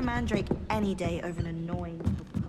a mandrake any day over an annoying little pup.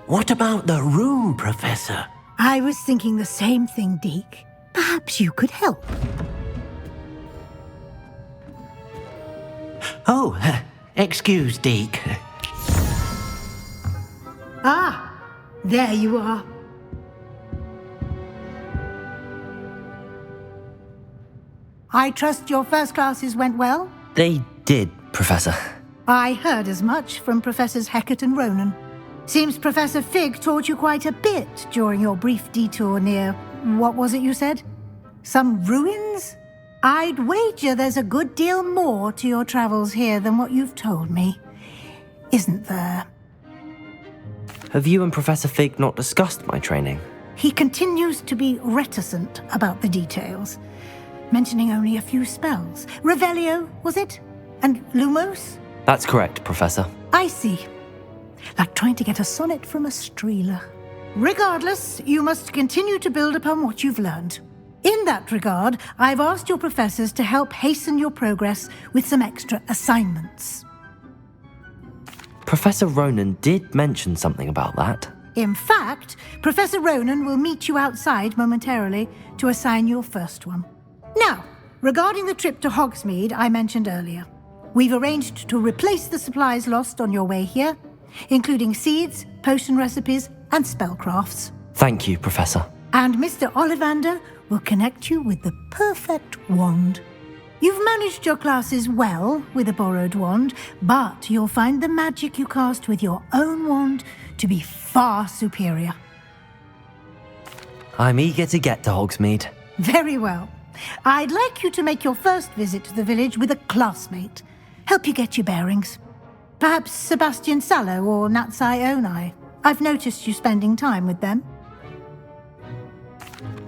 What about the room, Professor? I was thinking the same thing, Deke. Perhaps you could help. Oh, excuse, Deke. Ah, there you are. I trust your first classes went well? They did, Professor. I heard as much from Professors Hecat and Ronan. Seems Professor Fig taught you quite a bit during your brief detour near... what was it you said? Some ruins? I'd wager there's a good deal more to your travels here than what you've told me. Isn't there? Have you and Professor Fig not discussed my training? He continues to be reticent about the details, mentioning only a few spells. Revelio, was it? And Lumos? That's correct, Professor. I see. Like trying to get a sonnet from a streeler. Regardless, you must continue to build upon what you've learned. In that regard, I've asked your professors to help hasten your progress with some extra assignments. Professor Ronan did mention something about that. In fact, Professor Ronan will meet you outside momentarily to assign your first one. Now, regarding the trip to Hogsmeade I mentioned earlier, we've arranged to replace the supplies lost on your way here, including seeds, potion recipes, and spellcrafts. Thank you, Professor. And Mr. Ollivander will connect you with the perfect wand. You've managed your classes well with a borrowed wand, but you'll find the magic you cast with your own wand to be far superior. I'm eager to get to Hogsmeade. Very well. I'd like you to make your first visit to the village with a classmate. Help you get your bearings. Perhaps Sebastian Sallow or Natsai Onai. I've noticed you spending time with them.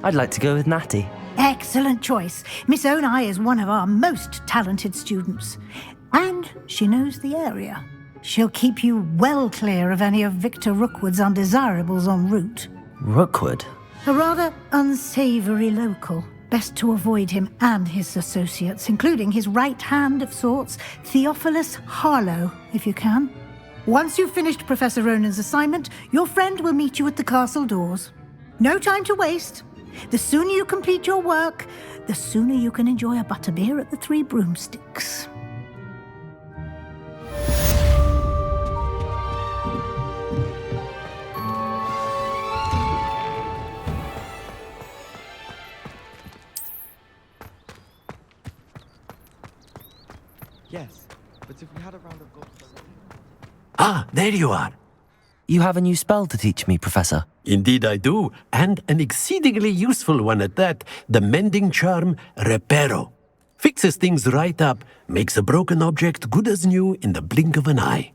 I'd like to go with Natty. Excellent choice. Miss Onai is one of our most talented students. And she knows the area. She'll keep you well clear of any of Victor Rookwood's undesirables en route. Rookwood? A rather unsavoury local. Best to avoid him and his associates, including his right hand of sorts, Theophilus Harlow, if you can. Once you've finished Professor Ronan's assignment, your friend will meet you at the castle doors. No time to waste. The sooner you complete your work, the sooner you can enjoy a butterbeer at the Three Broomsticks. Yes, but if we had a round of golf... Ah, there you are. You have a new spell to teach me, Professor. Indeed I do, and an exceedingly useful one at that, the mending charm Reparo. Fixes things right up, makes a broken object good as new in the blink of an eye.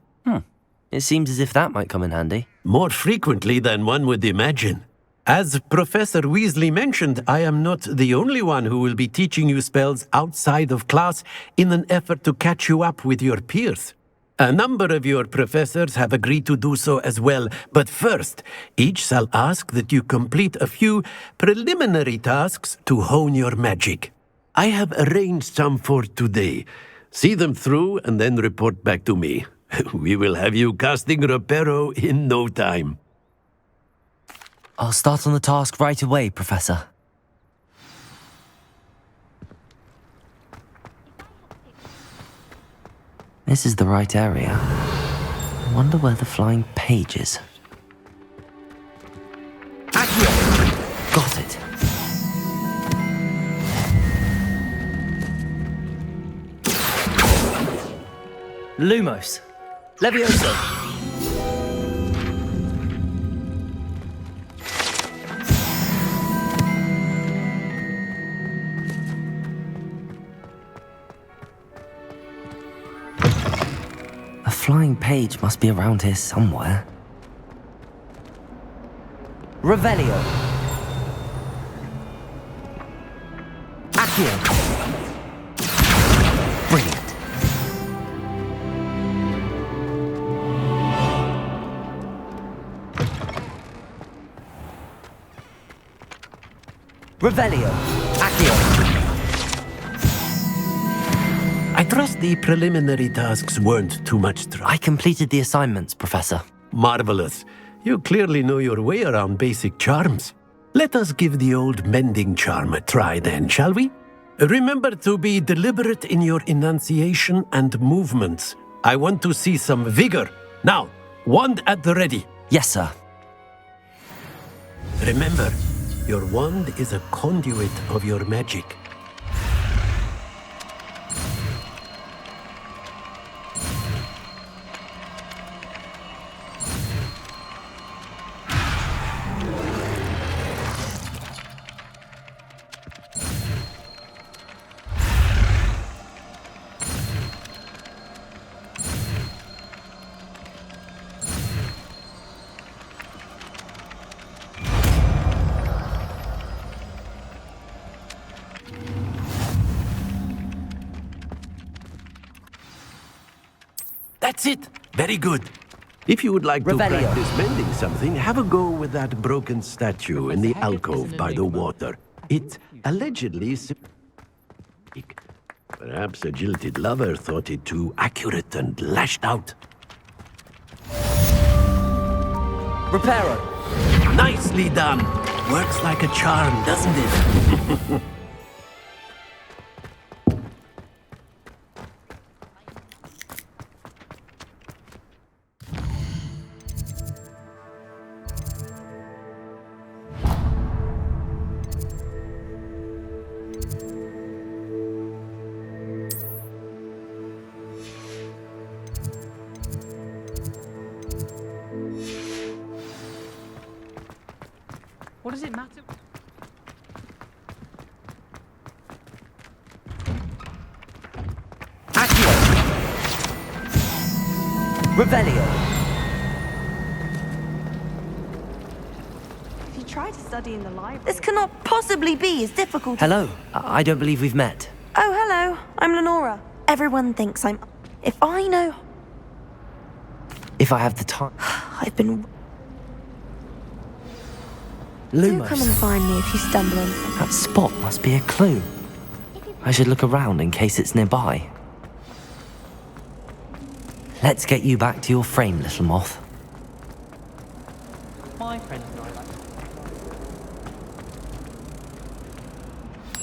It seems as if that might come in handy. More frequently than one would imagine. As Professor Weasley mentioned, I am not the only one who will be teaching you spells outside of class in an effort to catch you up with your peers. A number of your professors have agreed to do so as well, but first, each shall ask that you complete a few preliminary tasks to hone your magic. I have arranged some for today. See them through and then report back to me. We will have you casting Reparo in no time. I'll start on the task right away, Professor. This is the right area. I wonder where the flying page is. Got it. Lumos. Levioso. flying page must be around here somewhere. Revelio. Accio. Brilliant. Revelio. Accio. I trust the preliminary tasks weren't too much trouble. I completed the assignments, Professor. Marvelous. You clearly know your way around basic charms. Let us give the old mending charm a try then, shall we? Remember to be deliberate in your enunciation and movements. I want to see some vigor. Now, wand at the ready. Yes, sir. Remember, your wand is a conduit of your magic. That's it. Very good. If you would like to Revelio. practice mending something, have a go with that broken statue in the alcove by the water. It allegedly... Perhaps a jilted lover thought it too accurate and lashed out. Reparo. Nicely done. Works like a charm, doesn't it? What does it matter? Accio. Revelio. If you try to study in the library... This cannot possibly be as difficult... Hello. I don't believe we've met. Oh, hello. I'm Lenora. Everyone thinks I'm... If I know... If I have the time. I've been... Do come and Lumos. find me if you stumble on something. That spot must be a clue. I should look around in case it's nearby. Let's get you back to your frame, little moth. My friends and I like...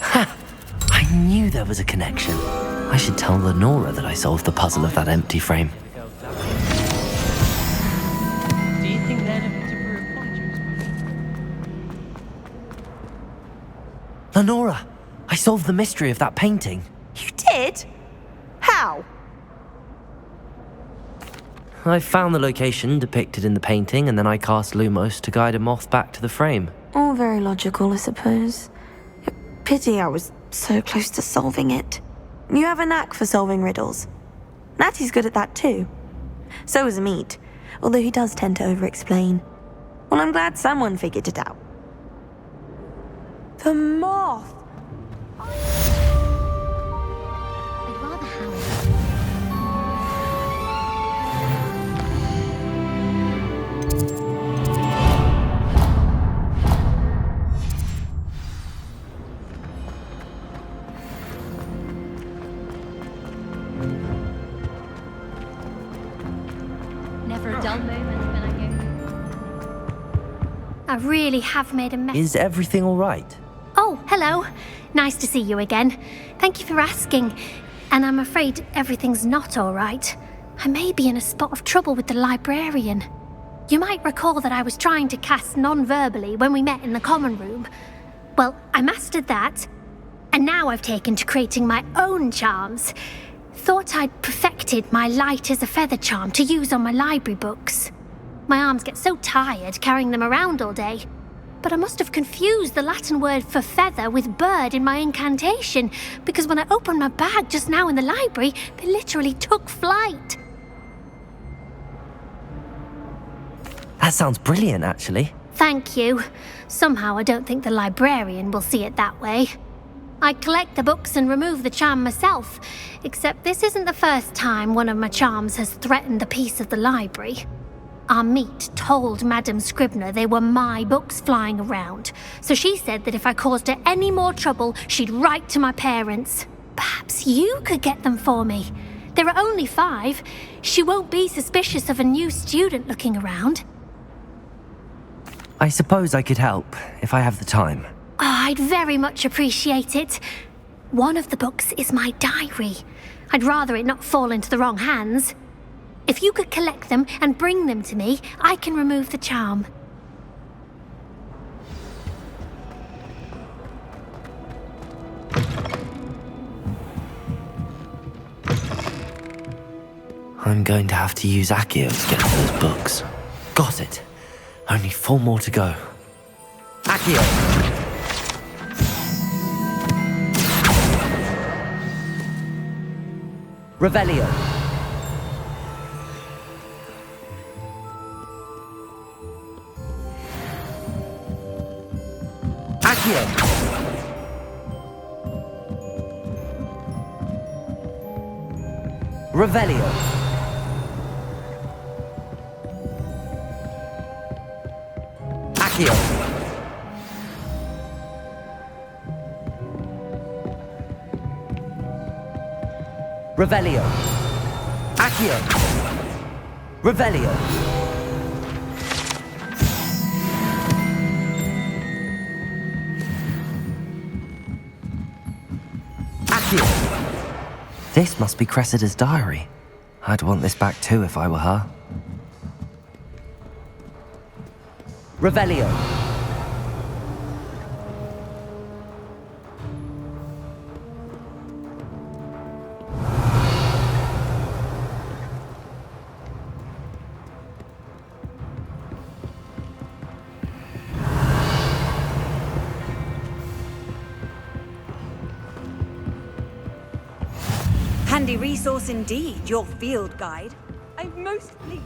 Ha! I knew there was a connection. I should tell Lenora that I solved the puzzle of that empty frame. Do you think they'd have to apologize? Lenora! I solved the mystery of that painting. You did? How? I found the location depicted in the painting, and then I cast Lumos to guide a moth back to the frame. All very logical, I suppose. Pity I was so close to solving it. You have a knack for solving riddles. Natty's good at that too. So is Amit, although he does tend to over-explain. Well, I'm glad someone figured it out. The moth! I'd rather howl. Never a dull moment when I go. I really have made a mess. Is everything all right? Oh, hello. Nice to see you again. Thank you for asking. And I'm afraid everything's not all right. I may be in a spot of trouble with the librarian. You might recall that I was trying to cast non-verbally when we met in the common room. Well, I mastered that, and now I've taken to creating my own charms. Thought I'd perfected my light as a feather charm to use on my library books. My arms get so tired carrying them around all day. But I must have confused the Latin word for feather with bird in my incantation, because when I opened my bag just now in the library, they literally took flight. That sounds brilliant, actually. Thank you. Somehow I don't think the librarian will see it that way. I collect the books and remove the charm myself, except this isn't the first time one of my charms has threatened a piece of the library. Our meet told Madame Scribner they were my books flying around, so she said that if I caused her any more trouble, she'd write to my parents. Perhaps you could get them for me. There are only 5. She won't be suspicious of a new student looking around. I suppose I could help, if I have the time. Oh, I'd very much appreciate it. One of the books is my diary. I'd rather it not fall into the wrong hands. If you could collect them and bring them to me, I can remove the charm. I'm going to have to use Accio to get to those books. Got it. Only 4 more to go. Accio! Revelio. Accio. Revelio. Accio. Revelio. Accio. Revelio. Accio. This must be Cressida's diary. I'd want this back too if I were her. Revelio. Handy resource indeed, your field guide. I'm most pleased.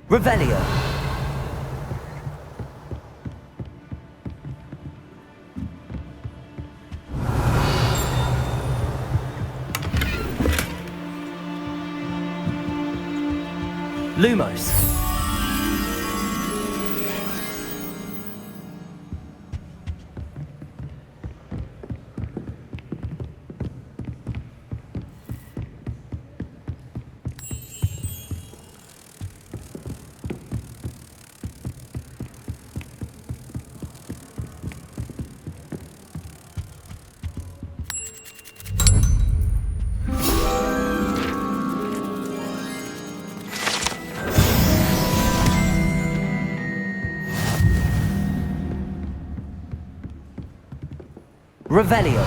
Revelio. Lumos. Revelio.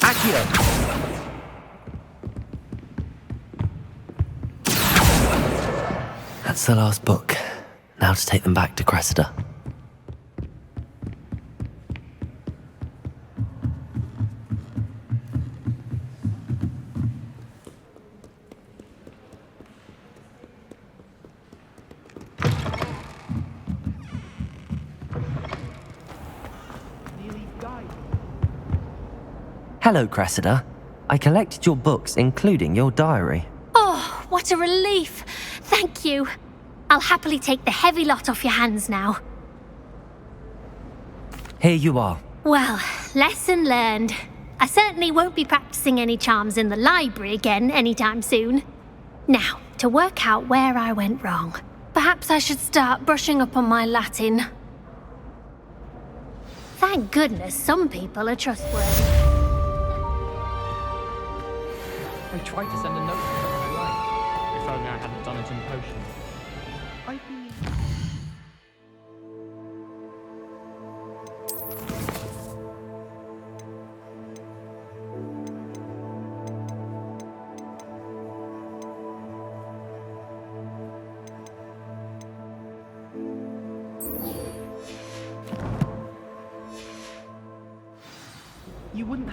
Accio. That's the last book. Now to take them back to Cressida. Hello, Cressida. I collected your books, including your diary. Oh, what a relief. Thank you. I'll happily take the heavy lot off your hands now. Here you are. Well, lesson learned. I certainly won't be practicing any charms in the library again anytime soon. Now, to work out where I went wrong. Perhaps I should start brushing up on my Latin. Thank goodness some people are trustworthy. I tried to send a note to someone I like. If only I hadn't done it in potion. I've been...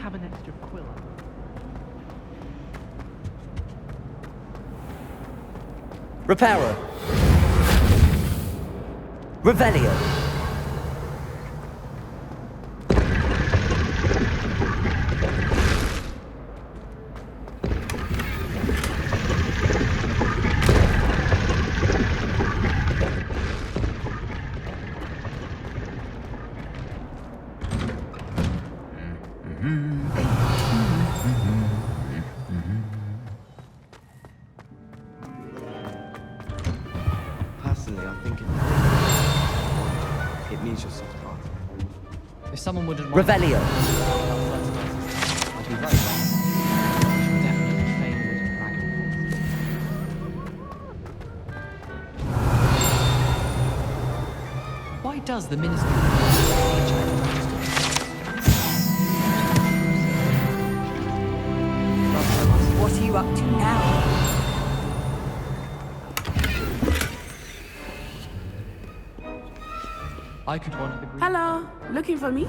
have an extra quilla? Reparo. Revelio. Personally, I think it needs your soft heart. If someone wouldn't mind... Revelio. I'd be very well. You should definitely train with dragon. Why does the Ministry of What are you up to now? I could want the green... Hello, looking for me?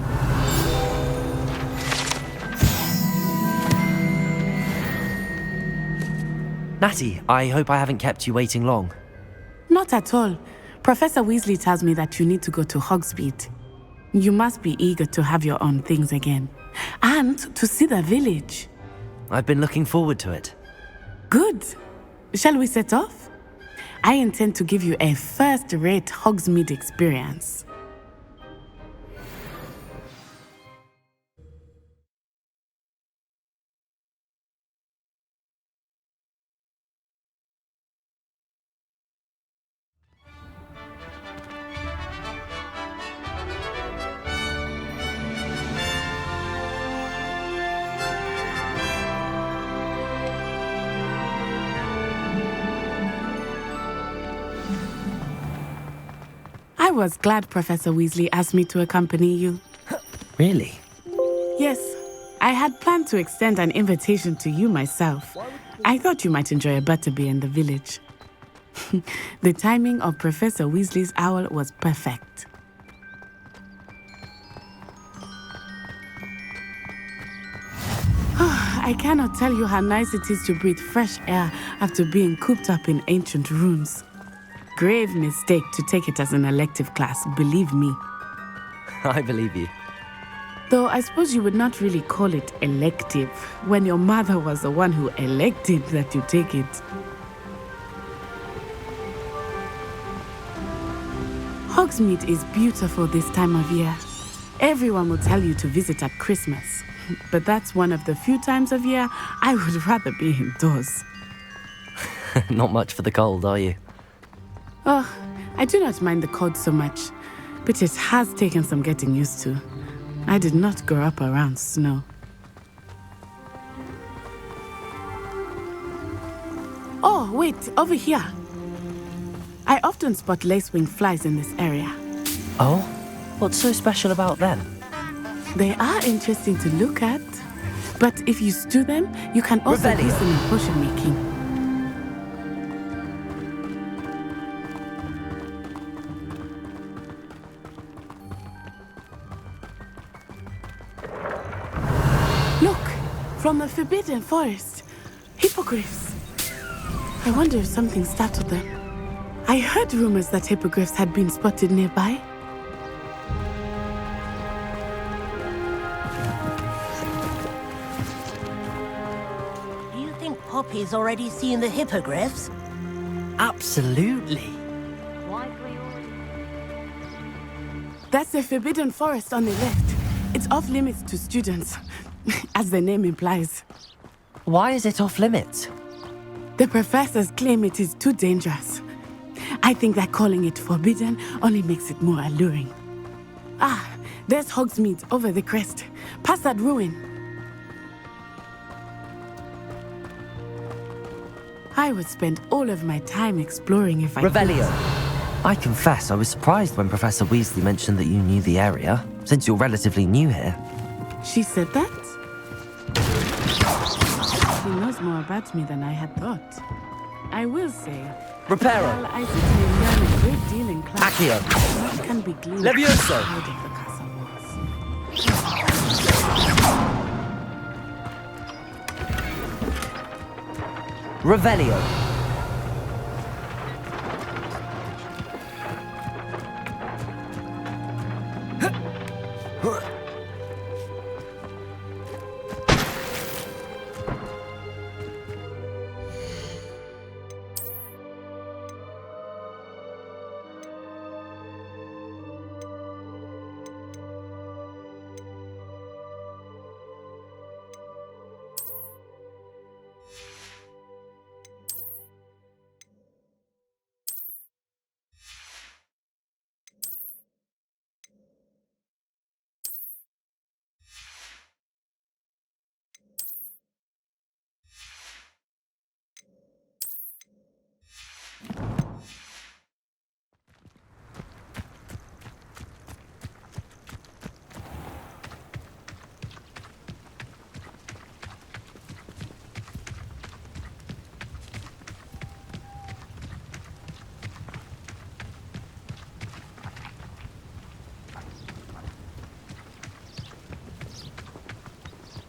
Natty, I hope I haven't kept you waiting long. Not at all. Professor Weasley tells me that you need to go to Hogsmeade. You must be eager to have your own things again. And to see the village. I've been looking forward to it. Good. Shall we set off? I intend to give you a first-rate Hogsmeade experience. I was glad Professor Weasley asked me to accompany you. Really? Yes, I had planned to extend an invitation to you myself. I thought you might enjoy a butterbeer in the village. The timing of Professor Weasley's owl was perfect. I cannot tell you how nice it is to breathe fresh air after being cooped up in ancient rooms. Grave mistake to take it as an elective class, believe me. I believe you. Though I suppose you would not really call it elective when your mother was the one who elected that you take it. Hogsmeade is beautiful this time of year. Everyone will tell you to visit at Christmas, but that's one of the few times of year I would rather be indoors. Not much for the cold, are you? Oh, I do not mind the cold so much, but it has taken some getting used to. I did not grow up around snow. Oh, wait, over here. I often spot lacewing flies in this area. Oh? What's so special about them? They are interesting to look at, but if you stew them, you can also Revelio. use them in potion making. Look, from the Forbidden Forest. Hippogriffs. I wonder if something startled them. I heard rumors that hippogriffs had been spotted nearby. Do you think Poppy's already seen the hippogriffs? Absolutely. That's the Forbidden Forest on the left. It's off limits to students, as the name implies. Why is it off limits? The professors claim it is too dangerous. I think that calling it forbidden only makes it more alluring. Ah, there's Hogsmeade over the crest. Past that ruin. I would spend all of my time exploring if I Revelio. could. I confess I was surprised when Professor Weasley mentioned that you knew the area, since you're relatively new here. She said that? She knows more about me than I had thought. I will say, Reparo. while I certainly learn a great deal in class, Accio. much can be gleaned Levioso. outside of the castle walls. Revelio.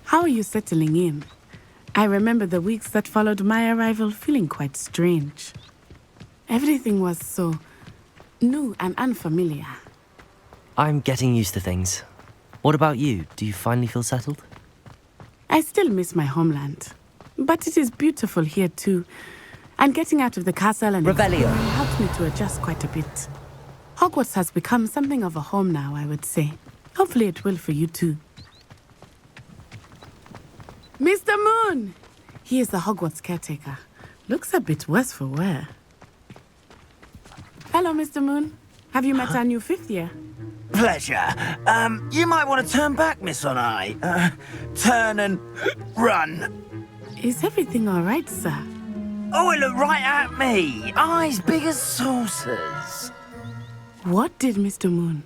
How are you settling in? I remember the weeks that followed my arrival feeling quite strange. Everything was so new and unfamiliar. I'm getting used to things. What about you? Do you finally feel settled? I still miss my homeland, but it is beautiful here too. And getting out of the castle and Revelio helped me to adjust quite a bit. Hogwarts has become something of a home now, I would say. Hopefully it will for you too. Mr. Moon! He is the Hogwarts caretaker. Looks a bit worse for wear. Hello, Mr. Moon. Have you met our new 5th year? Pleasure. You might want to turn back, Miss Onai. Turn and run. Is everything all right, sir? Oh, it looked right at me. Eyes big as saucers. What did Mr. Moon?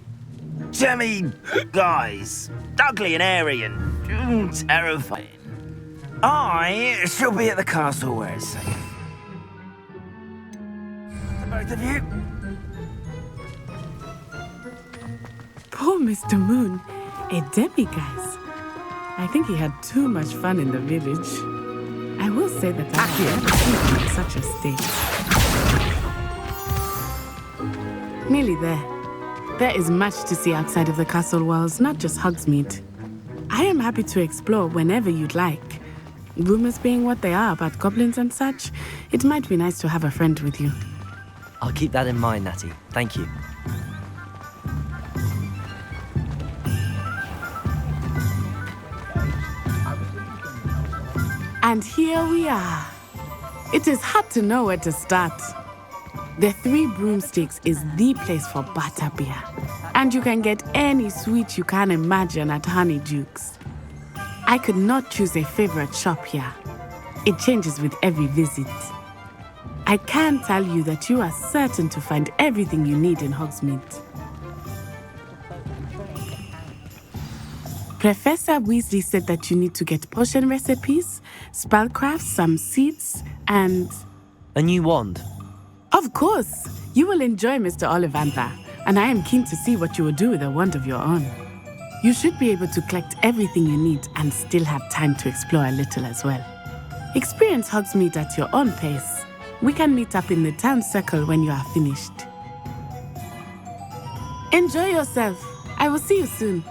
Jemmy, guys. Ugly and airy and terrifying. I shall be at the castle where it's safe. To both of you. Poor Mr. Moon, a demiguise. I think he had too much fun in the village. I will say that I have never seen him in such a state. Nearly there. There is much to see outside of the castle walls, not just Hogsmeade. I am happy to explore whenever you'd like. Rumors being what they are about goblins and such, it might be nice to have a friend with you. I'll keep that in mind, Natty. Thank you. And here we are. It is hard to know where to start. The Three Broomsticks is the place for butterbeer. And you can get any sweet you can imagine at Honeydukes. I could not choose a favorite shop here. It changes with every visit. I can tell you that you are certain to find everything you need in Hogsmeade. Professor Weasley said that you need to get potion recipes, spellcraft, some seeds, and... a new wand. Of course! You will enjoy Mr. Ollivander, and I am keen to see what you will do with a wand of your own. You should be able to collect everything you need and still have time to explore a little as well. Experience Hogsmeade at your own pace. We can meet up in the town circle when you are finished. Enjoy yourself. I will see you soon.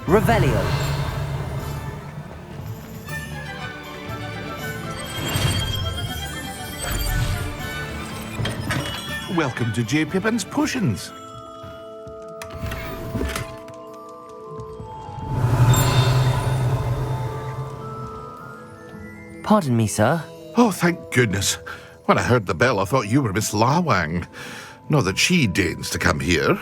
Revelio. welcome to J. Pippin's Potions. Pardon me, sir. Oh, thank goodness. When I heard the bell, I thought you were Miss Lawang. Not that she deigns to come here.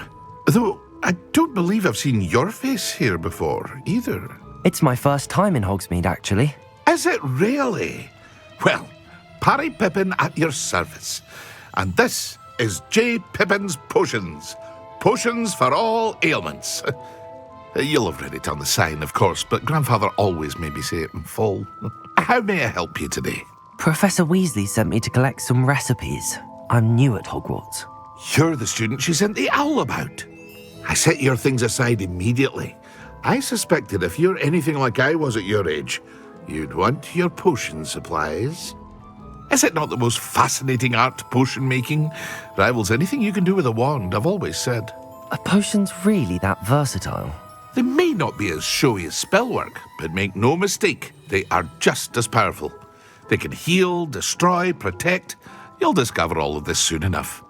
Though I don't believe I've seen your face here before, either. It's my first time in Hogsmeade, actually. Is it really? Well, Parry Pippin at your service. And this is J. Pippin's Potions. Potions for all ailments. You'll have read it on the sign, of course, but Grandfather always made me say it in full. How may I help you today? Professor Weasley sent me to collect some recipes. I'm new at Hogwarts. You're the student she sent the owl about. I set your things aside immediately. I suspected if you're anything like I was at your age, you'd want your potion supplies. Is it not the most fascinating art, potion making? Rivals anything you can do with a wand, I've always said. Are potions really that versatile? They may not be as showy as spellwork, but make no mistake, they are just as powerful. They can heal, destroy, protect. You'll discover all of this soon enough.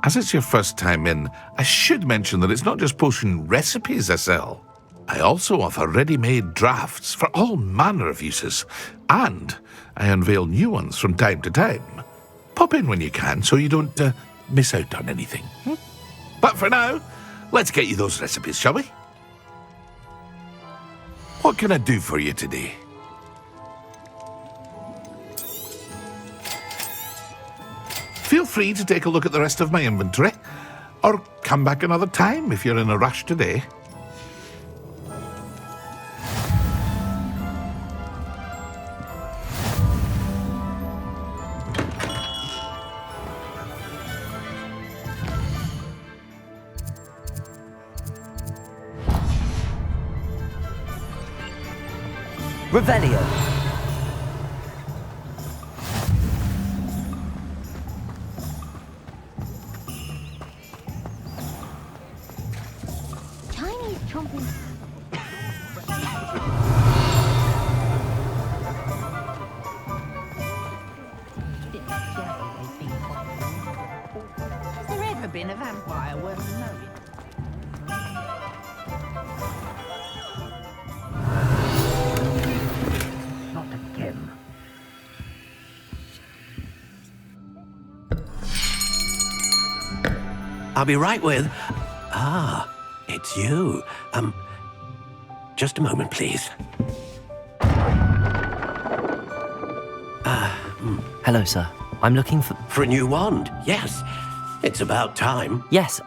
As it's your first time in, I should mention that it's not just potion recipes I sell. I also offer ready-made drafts for all manner of uses, and I unveil new ones from time to time. Pop in when you can so you don't miss out on anything. But for now, let's get you those recipes, shall we? What can I do for you today? Feel free to take a look at the rest of my inventory, or come back another time if you're in a rush today. Revelio. Chinese chomping. Has there ever been a vampire worth knowing? I'll be right with... Ah, it's you. Just a moment, please. Hello, sir. I'm looking for... For a new wand, yes. It's about time. Yes,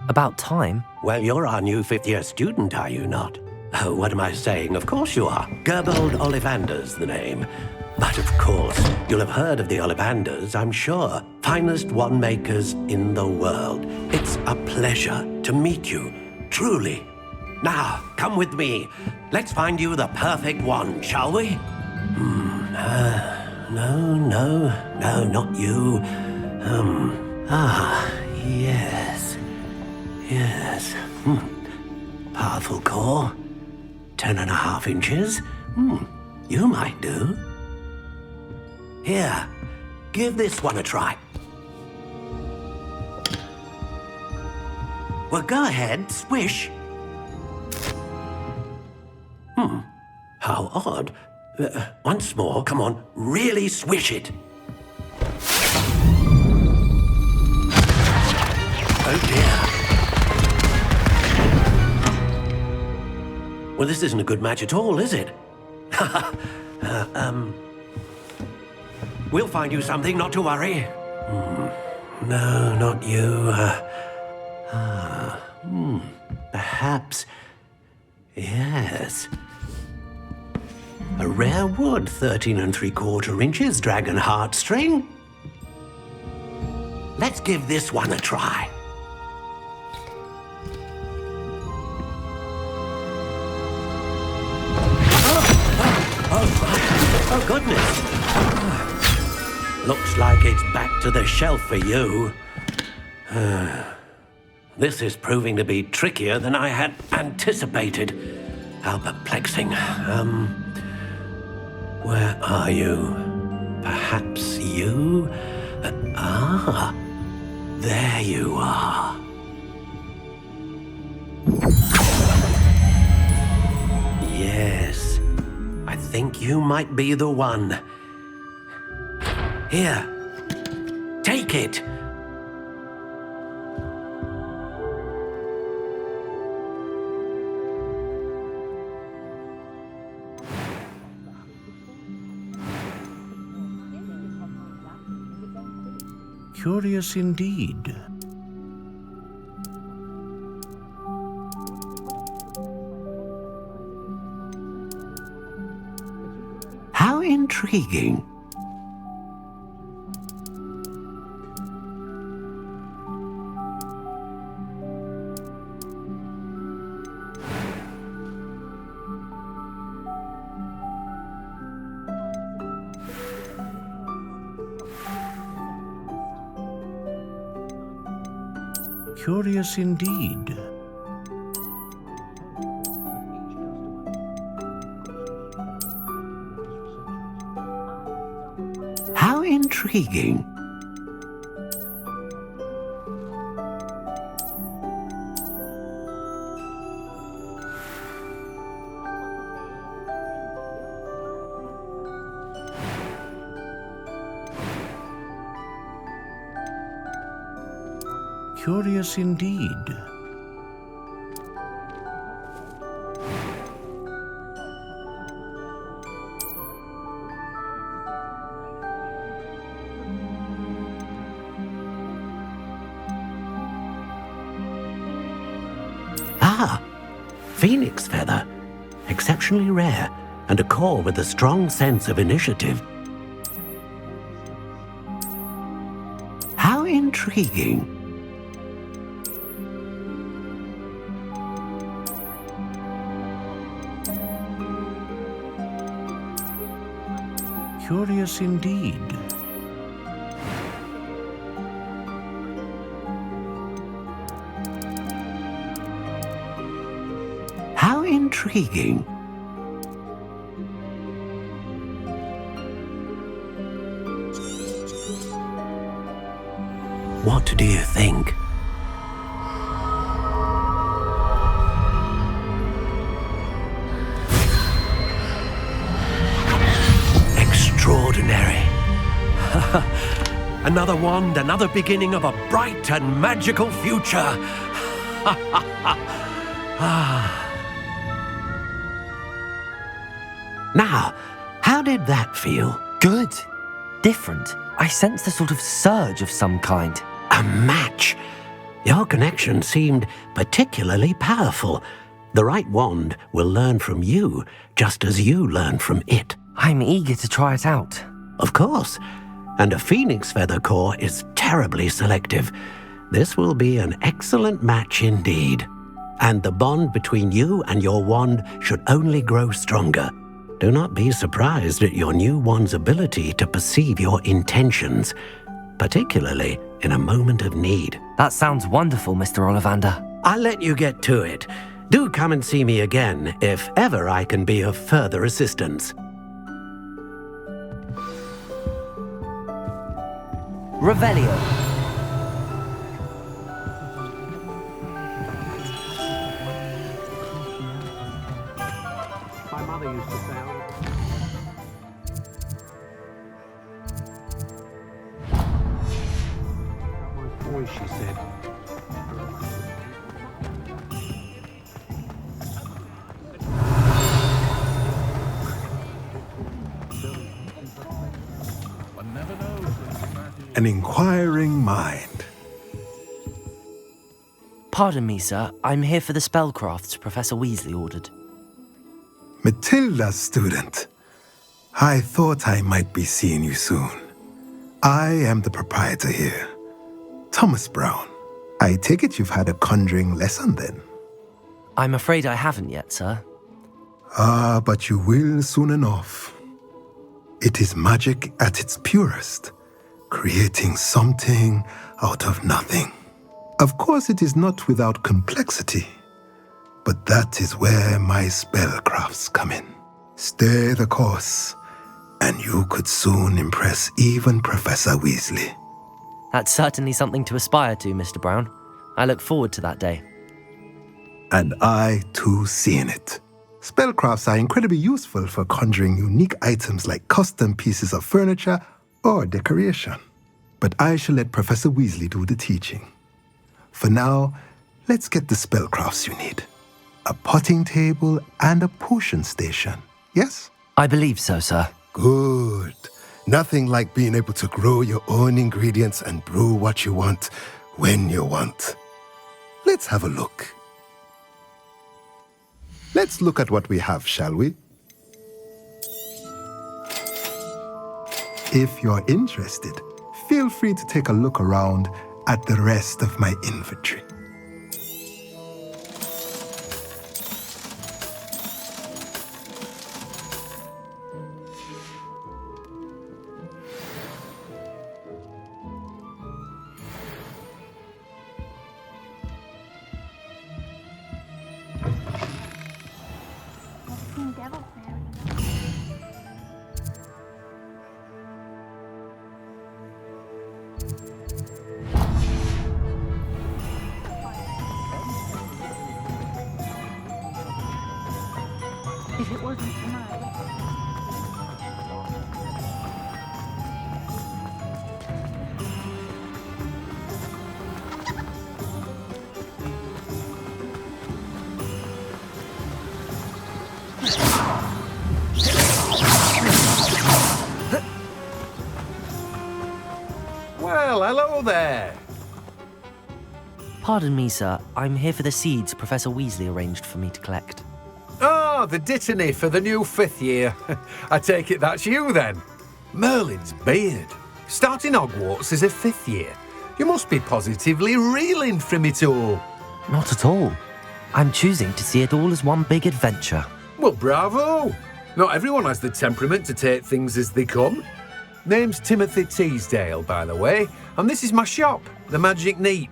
about time? Well, you're our new fifth-year student, are you not? Oh, what am I saying? Of course you are. Gerbold Ollivander's the name. But of course, you'll have heard of the Ollivanders, I'm sure. Finest wand makers in the world. It's a pleasure to meet you, truly. Now, come with me. Let's find you the perfect wand, shall we? No, not you. Yes. Powerful core. 10.5 inches. You might do. Here, give this one a try. Well, go ahead, swish. How odd. Once more, come on, really swish it. Oh dear. Well, this isn't a good match at all, is it? We'll find you something, not to worry. No, not you. Perhaps. Yes. A rare wood, 13 3/4 inches, dragon heartstring. Let's give this one a try. Oh, goodness. Looks like it's back to the shelf for you. This is proving to be trickier than I had anticipated. How perplexing. Where are you? Perhaps you? There you are. Yes, I think you might be the one. Here, take it. Curious indeed. How intriguing. Curious indeed. How intriguing. Curious indeed. Ah, phoenix feather. Exceptionally rare, and a core with a strong sense of initiative. How intriguing. Curious indeed. How intriguing. What do you think? Extraordinary. Another wand, another beginning of a bright and magical future. Now, how did that feel? Good. Different. I sensed a sort of surge of some kind. A match. Your connection seemed particularly powerful. The right wand will learn from you, just as you learn from it. I'm eager to try it out. Of course. And a phoenix feather core is terribly selective. This will be an excellent match indeed. And the bond between you and your wand should only grow stronger. Do not be surprised at your new wand's ability to perceive your intentions, particularly in a moment of need. That sounds wonderful, Mr. Ollivander. I'll let you get to it. Do come and see me again if ever I can be of further assistance. Revelio. My mother used to say, my boy, she said. An inquiring mind. Pardon me, sir. I'm here for the spellcrafts Professor Weasley ordered. Matilda's student. I thought I might be seeing you soon. I am the proprietor here, Thomas Brown. I take it you've had a conjuring lesson then? I'm afraid I haven't yet, sir. Ah, but you will soon enough. It is magic at its purest, creating something out of nothing. Of course, it is not without complexity, but that is where my spellcrafts come in. Stay the course, and you could soon impress even Professor Weasley. That's certainly something to aspire to, Mr. Brown. I look forward to that day. And I, too, seeing it. Spellcrafts are incredibly useful for conjuring unique items like custom pieces of furniture or decoration. But I shall let Professor Weasley do the teaching. For now, let's get the spellcrafts you need. A potting table and a potion station, yes? I believe so, sir. Good. Nothing like being able to grow your own ingredients and brew what you want when you want. Let's have a look. Let's look at what we have, shall we? If you're interested, feel free to take a look around at the rest of my inventory. If it wasn't for my... Well, hello there. Pardon me, sir. I'm here for the seeds Professor Weasley arranged for me to collect. Oh, the dittany for the new 5th year. I take it that's you then. Merlin's beard. Starting Hogwarts as a 5th year. You must be positively reeling from it all. Not at all. I'm choosing to see it all as one big adventure. Well, bravo. Not everyone has the temperament to take things as they come. Name's Timothy Teasdale, by the way, and this is my shop, the Magic Neep.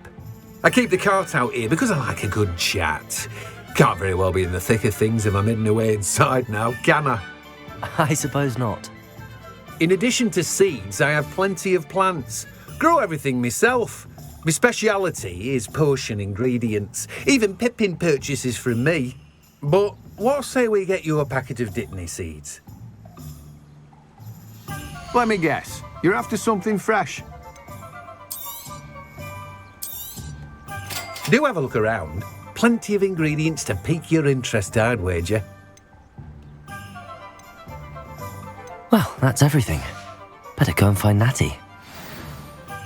I keep the cart out here because I like a good chat. Can't very well be in the thick of things if I'm hidden away inside now, can I? I suppose not. In addition to seeds, I have plenty of plants. Grow everything myself. My speciality is potion ingredients. Even Pippin purchases from me. But what say we get you a packet of Dittany seeds? Let me guess. You're after something fresh. Do have a look around. Plenty of ingredients to pique your interest, I'd wager. Well, that's everything. Better go and find Natty.